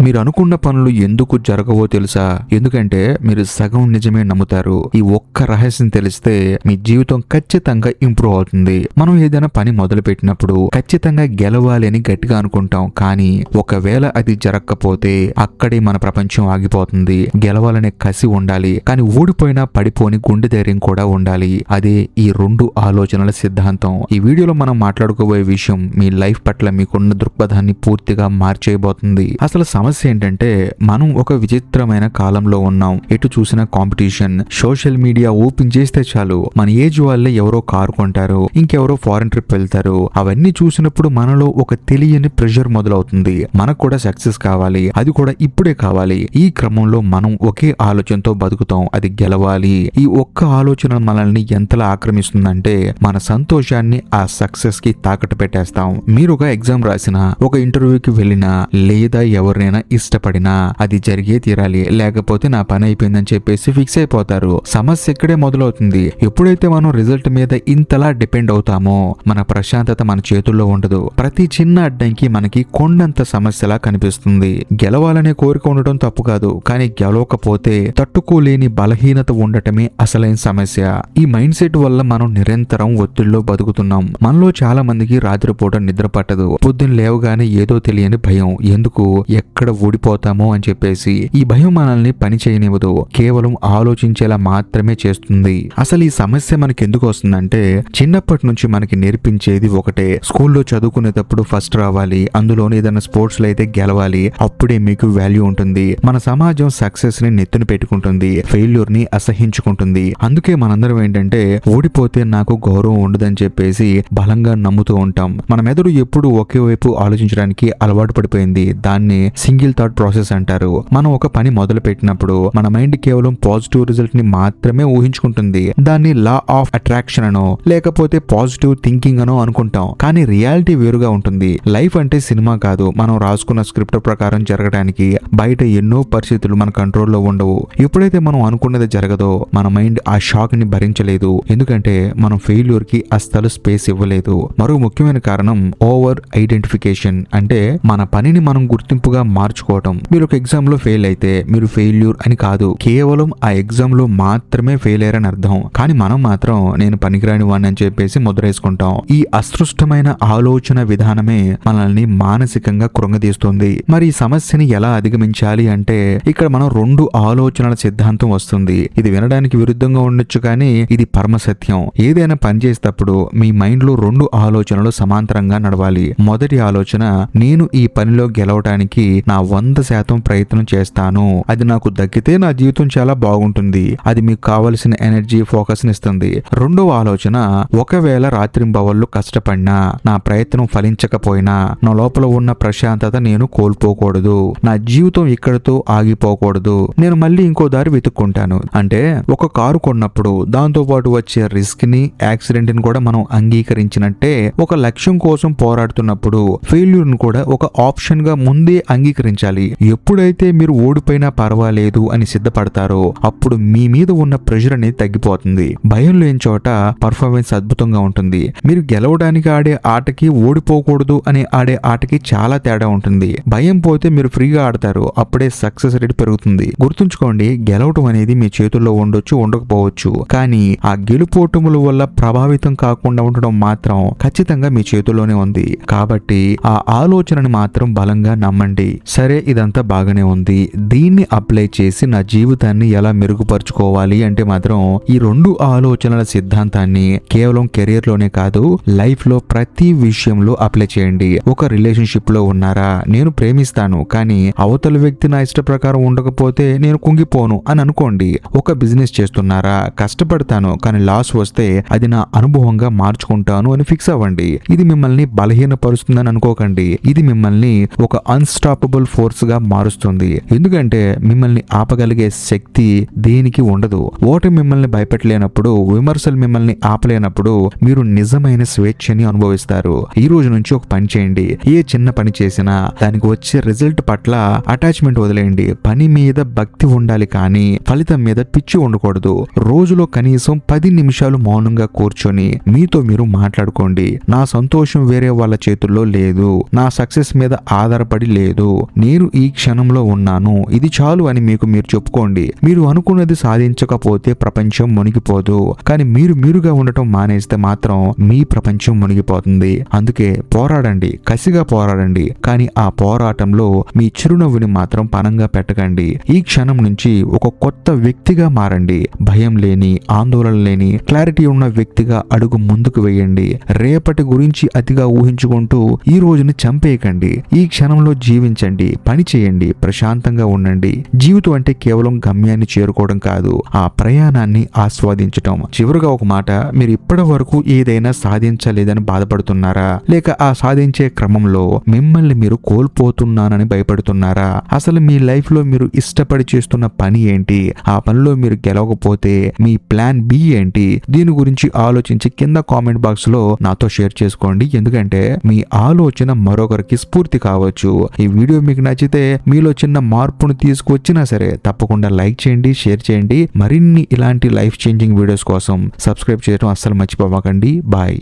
మీరు అనుకున్న పనులు ఎందుకు జరగవో తెలుసా? ఎందుకంటే మీరు సగం నిజమే నమ్ముతారు. ఈ ఒక్క రహస్యం తెలిస్తే మీ జీవితం ఖచ్చితంగా ఇంప్రూవ్ అవుతుంది. మనం ఏదైనా పని మొదలు పెట్టినప్పుడు ఖచ్చితంగా గెలవాలి అని గట్టిగా అనుకుంటాం. కానీ ఒకవేళ అది జరగకపోతే అక్కడే మన ప్రపంచం ఆగిపోతుంది. గెలవాలనే కసి ఉండాలి, కానీ ఓడిపోయినా పడిపోని గుండె ధైర్యం కూడా ఉండాలి. అదే ఈ రెండు ఆలోచనల సిద్ధాంతం. ఈ వీడియోలో మనం మాట్లాడుకోబోయే విషయం మీ లైఫ్ పట్ల మీకున్న దృక్పథాన్ని పూర్తిగా మార్చేయబోతుంది. అసలు సమస్య ఏంటంటే మనం ఒక విచిత్రమైన కాలంలో ఉన్నాం. ఎటు చూసినా కాంపిటీషన్. సోషల్ మీడియా ఓపెన్ చేస్తే చాలు మన ఏజ్ వాళ్ళే ఎవరో కారు కొంటారు, ఇంకెవరో ఫారెన్ ట్రిప్ వెళ్తారు. అవన్నీ చూసినప్పుడు మనలో ఒక తెలియని ప్రెషర్ మొదలవుతుంది. మనకు కూడా సక్సెస్ కావాలి, అది కూడా ఇప్పుడే కావాలి. ఈ క్రమంలో మనం ఒకే ఆలోచనతో బతుకుతాం, అది గెలవాలి. ఈ ఒక్క ఆలోచన మనల్ని ఎంతలా ఆక్రమిస్తుందంటే మన సంతోషాన్ని ఆ సక్సెస్ కి తాకట్టు పెట్టేస్తాం. మీరు ఒక ఎగ్జామ్ రాసినా, ఒక ఇంటర్వ్యూకి వెళ్ళినా, లేదా ఎవరినైనా ఇష్టపడినా అది జరిగే తీరాలి, లేకపోతే నా పని అయిపోయిందని చెప్పేసి ఫిక్స్ అయిపోతారు. సమస్య ఇక్కడే మొదలవుతుంది. ఎప్పుడైతే మనం రిజల్ట్ మీద ఇంతలా డిపెండ్ అవుతామో మన ప్రశాంతత మన చేతుల్లో ఉండదు. ప్రతి చిన్న అడ్డంకి మనకి కొండంత సమస్యలా కనిపిస్తుంది. గెలవాలనే కోరిక ఉండటం తప్పు కాదు, కానీ గెలవకపోతే తట్టుకోలేని బలహీనత ఉండటమే అసలైన సమస్య. ఈ మైండ్ సెట్ వల్ల మనం నిరంతరం ఒత్తిడిలో బతుకుతున్నాం. మనలో చాలా మందికి రాత్రిపూట నిద్ర పట్టదు. పొద్దున్న లేవగానే ఏదో తెలియని భయం. ఎందుకు, ఎక్కడ ఓడిపోతామో అని చెప్పేసి. ఈ భయం మనల్ని పని చేయనివ్వదు, కేవలం ఆలోచించేలా మాత్రమే చేస్తుంది. అసలు ఈ సమస్య మనకి ఎందుకు వస్తుందంటే చిన్నప్పటి నుంచి మనకి నేర్పించేది ఒకటే. స్కూల్లో చదువుకునేటప్పుడు ఫస్ట్ రావాలి, అందులోనే ఏదైనా స్పోర్ట్స్ లో అయితే గెలవాలి, అప్పుడే మీకు వాల్యూ ఉంటుంది. మన సమాజం సక్సెస్ ని నెత్తిన పెట్టుకుంటుంది, ఫెయిల్యూర్ ని అసహించుకుంటుంది. అందుకే మనందరం ఏంటంటే ఓడిపోతే నాకు గౌరవం ఉండదని చెప్పేసి బలంగా నమ్ముతూ ఉంటాం. మన మెదడు ఎప్పుడు ఒకే వైపు ఆలోచించడానికి అలవాటు పడిపోయింది. దాన్ని సింగిల్ థాట్ ప్రాసెస్ అంటారు. మనం ఒక పని మొదలు పెట్టినప్పుడు మన మైండ్ కేవలం పాజిటివ్ రిజల్ట్ ని మాత్రమే ఊహించుకుంటుంది. దాన్ని లా ఆఫ్ అట్రాక్షన్ అనో లేకపోతే పాజిటివ్ థింకింగ్ అనో అనుకుంటాం. కానీ రియాలిటీ వేరుగా ఉంటుంది. లైఫ్ అంటే సినిమా కాదు. మనం రాసుకున్న స్క్రిప్ట్ ప్రకారం జరగడానికి బయట ఎన్నో పరిస్థితులు మన కంట్రోల్లో ఉండవు. ఎప్పుడైతే మనం అనుకున్నది జరగదో మన మైండ్ ఆ షాక్ ని భరించలేదు. ఎందుకంటే మనం ఫెయిల్యూర్ కి అస్సలు స్పేస్ ఇవ్వలేదు. మరో ముఖ్యమైన కారణం ఓవర్ ఐడెంటిఫికేషన్. అంటే మన పనిని మనం గుర్తింపుగా మార్చుకోవటం. మీరు ఒక ఎగ్జామ్ లో ఫెయిల్ అయితే మీరు ఫెయిల్యూర్ అని కాదు, కేవలం ఆ ఎగ్జామ్ లో మాత్రమే ఫెయిల్ అయ్యారని అర్థం. కానీ మనం మాత్రం నేను పనికిరాని వాడిని అని చెప్పేసి ముద్రేసుకుంటాం. ఈ అసృష్టమైన ఆలోచన విధానమే మనల్ని మానసికంగా కృంగదీస్తుంది. మరి ఈ సమస్యని ఎలా అధిగమించాలి అంటే ఇక్కడ మనం రెండు ఆలోచనల సిద్ధాంతం వస్తుంది. ఇది వినడానికి విరుద్ధంగా ఉండొచ్చు, కానీ ఇది పరమ సత్యం. ఏదైనా పని చేసేటప్పుడు మీ మైండ్ లో రెండు ఆలోచనలు సమాంతరంగా నడవాలి. మొదటి ఆలోచన, నేను ఈ పనిలో గెలవడానికి నా 100% ప్రయత్నం చేస్తాను, అది నాకు దక్కితే నా జీవితం చాలా బాగుంటుంది, అది మీకు కావలసిన ఎనర్జీ, ఫోకస్ ని ఇస్తుంది. రెండవ ఆలోచన, ఒకవేళ రాత్రింబవళ్ళు కష్టపడినా, నా ప్రయత్నం ఫలించకపోయినా నా లోపల ఉన్న ప్రశాంతత నేను కోల్పోకూడదు, నా జీవితం ఇక్కడితో ఆగిపోకూడదు, నేను మళ్ళీ ఇంకో దారి వెతుక్కుంటాను. అంటే ఒక కారు కొన్నప్పుడు దాంతో పాటు వచ్చే రిస్క్ ని, యాక్సిడెంట్ ని కూడా మనం అంగీకరించినట్టే ఒక లక్ష్యం కోసం పోరాడుతున్నప్పుడు ఫెయిల్యూర్ ను కూడా ఒక ఆప్షన్ గా ముందే అంగీకరించాలి. ఎప్పుడైతే మీరు ఓడిపోయినా పర్వాలేదు అని సిద్ధపడతారో అప్పుడు మీ మీద ఉన్న ప్రెషర్ అనేది తగ్గిపోతుంది. భయం లేని చోట పర్ఫార్మెన్స్ అద్భుతంగా ఉంటుంది. మీరు గెలవడానికి ఆడే ఆటకి, ఓడిపోకూడదు అని ఆడే ఆటకి చాలా తేడా ఉంటుంది. భయం పోతే మీరు ఫ్రీగా ఆడతారు, అప్పుడే సక్సెస్ రేట్ పెరుగుతుంది. గుర్తుంచుకోండి, గెలవటం అనేది మీ చేతుల్లో ఉండొచ్చు, ఉండకపోవచ్చు, కానీ ఆ గెలుపోటముల వల్ల ప్రభావితం కాకుండా ఉండడం మాత్రం ఖచ్చితంగా మీ చేతుల్లోనే ఉంది. కాబట్టి ఆ ఆలోచనని మాత్రం బలంగా నమ్మండి. సరే, ఇదంతా బాగానే ఉంది, దీన్ని అప్లై చేసి నా జీవితాన్ని ఎలా మెరుగుపరుచుకోవాలి అంటే మాత్రం ఈ రెండు ఆలోచనల సిద్ధాంతాన్ని కేవలం కెరీర్ లోనే కాదు, లైఫ్ లో ప్రతి విషయంలో అప్లై చేయండి. ఒక రిలేషన్షిప్ లో ఉన్నారా, నేను ప్రేమిస్తాను కానీ అవతల వ్యక్తి నా ఇష్ట ప్రకారం ఉండకపోతే నేను కుంగిపోను అని అనుకోండి. ఒక బిజినెస్ చేస్తున్నారా, కష్టపడతాను కానీ లాస్ వస్తే అది నా అనుభవంగా మార్చుకుంటాను అని ఫిక్స్ అవ్వండి. ఇది మిమ్మల్ని బలహీనపరుస్తుందని అనుకోకండి, ఇది మిమ్మల్ని ఒక అన్స్టాపబుల్ ఫోర్స్ గా మారుస్తుంది. ఎందుకంటే మిమ్మల్ని ఆపగలిగే శక్తి దేనికి ఉండదు. ఓటమి మిమ్మల్ని భయపెట్టలేనప్పుడు, విమర్శలు మిమ్మల్ని ఆపలేనప్పుడు మీరు నిజమైన స్వేచ్ఛని అనుభవిస్తారు. ఈ రోజు నుంచి ఒక పని చేయండి. ఏ చిన్న పని చేసినా దానికి వచ్చే రిజల్ట్ పట్ల అటాచ్మెంట్ వదిలేయండి. పని మీద భక్తి ఉండాలి కానీ ఫలితం మీద పిచ్చి ఉండకూడదు. రోజులో కనీసం 10 నిమిషాలు మౌనంగా కూర్చొని మీతో మీరు మాట్లాడుకోండి. నా సంతోషం వేరే వాళ్ళ చేతుల్లో లేదు, నా సక్సెస్ మీద ఆధారపడి లేదు, నేను ఈ క్షణంలో ఉన్నాను, ఇది చాలు అని మీకు మీరు చెప్పుకోండి. మీరు అనుకున్నది సాధించకపోతే ప్రపంచం మునిగిపోదు, కానీ మీరుగా ఉండటం మానేస్తే మాత్రం మీ ప్రపంచం మునిగిపోతుంది. అందుకే పోరాడండి, కసిగా పోరాడండి, కానీ ఆ పోరాటంలో మీ చిరునవ్వుని మాత్రం పనంగా పెట్టకండి. ఈ క్షణం నుంచి ఒక కొత్త వ్యక్తిగా మారండి. భయం లేని, ఆందోళన లేని, క్లారిటీ ఉన్న వ్యక్తిగా అడుగు ముందుకు వేయండి. రేపటి గురించి అతిగా ఊహించుకుంటూ ఈ రోజుని చంపేయకండి. ఈ క్షణంలో జీవించండి, పని చేయండి, ప్రశాంతంగా ఉండండి. జీవితం అంటే కేవలం గమ్యాన్ని చేరుకోవడం కాదు, ఆ ప్రయాణాన్ని ఆస్వాదించటం. చివరిగా ఒక మాట, మీరు ఇప్పటి వరకు ఏదైనా సాధించలేదని బాధపడుతున్నారా, లేక ఆ సాధించే క్రమంలో మిమ్మల్ని మీరు కోల్పోతున్నానని భయపడుతున్నారా? అసలు మీ లైఫ్ లో మీరు ఇష్టపడి చేస్తున్న పని ఏంటి? ఆ పనిలో మీరు గెలవకపోతే మీ ప్లాన్ బి ఏంటి? దీని గురించి ఆలోచించి కింద కామెంట్ బాక్స్ లో నాతో షేర్ చేసుకోండి. ఎందుకంటే మీ ఆలోచన మరొకరికి స్ఫూర్తి కావచ్చు. ఈ వీడియో మీకు నచ్చితే, మీలో చిన్న మార్పును తీసుకొచ్చినా సరే తప్పకుండా లైక్ చేయండి, షేర్ చేయండి. మరిన్ని ఇలాంటి లైఫ్ చేంజింగ్ వీడియోస్ కోసం సబ్స్క్రైబ్ చేయడం అస్సలు మర్చిపోవకండి. బాయ్.